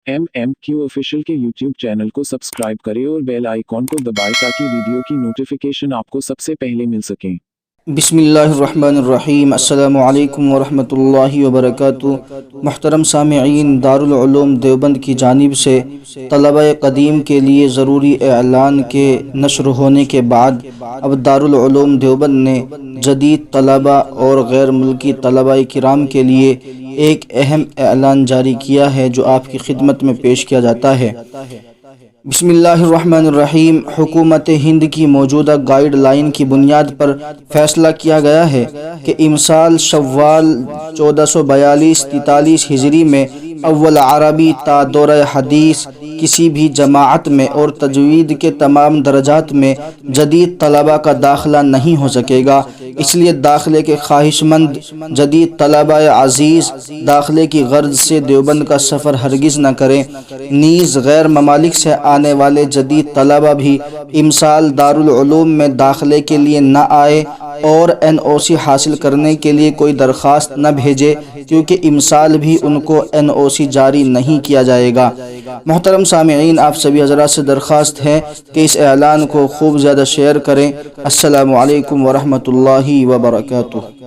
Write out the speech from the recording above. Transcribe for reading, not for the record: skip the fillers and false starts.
MMQ official के YouTube channel को subscribe करें और बेल आइकॉन को दबाएं ताकि वीडियो की नोटिफिकेशन आपको सबसे पहले मिल सके। बिस्मिल्लाहिर्रहमानिर्रहीम। अस्सलामु अलैकुम वरहमतुल्लाहि वबरकातुहू। मुहतरम सामिईन, दारुल उलूम देवबंद की जानिब से तलबा क़दीम के लिए ज़रूरी एलान के नशर होने के बाद अब दारुल उलूम देवबंद ने जदीद तलबा और गैर मुल्की तलबा किराम के लिए एक अहम एलान जारी किया है जो आपकी खिदमत में पेश किया जाता है। बिस्मिल्लाहिर्रहमानिर्रहीम। हुकूमत हिंद की मौजूदा गाइड लाइन की बुनियाद पर फैसला किया गया है कि इमसाल शव्वाल 1442-43 हिजरी में अव्वल अरबी ता दौरा हदीस किसी भी जमाअत में और तजवीद के तमाम दर्जात में जदीद तलबा का दाखिला नहीं हो सकेगा। इसलिए दाखिले के ख्वाहिशमंद जदीद तलबा अजीज़ दाखिले की गर्ज से देवबंद का सफ़र हरगिज़ न करें। नीज़ गैर ममालिक से आने वाले जदीद तलबा भी इमसाल दारुल उलूम में दाखिले के लिए न आए और NOC हासिल करने के लिए कोई दरख्वास्त न भेजे, क्योंकि इमसाल भी उनको NOC जारी नहीं किया जाएगा। मोहतरम सामिईन, आप सभी हज़रात से दरख्वास्त है कि इस ऐलान को खूब ज़्यादा शेयर करें। अस्सलामु अलैकुम वरहमतुल्लाहि वबरकातुहू।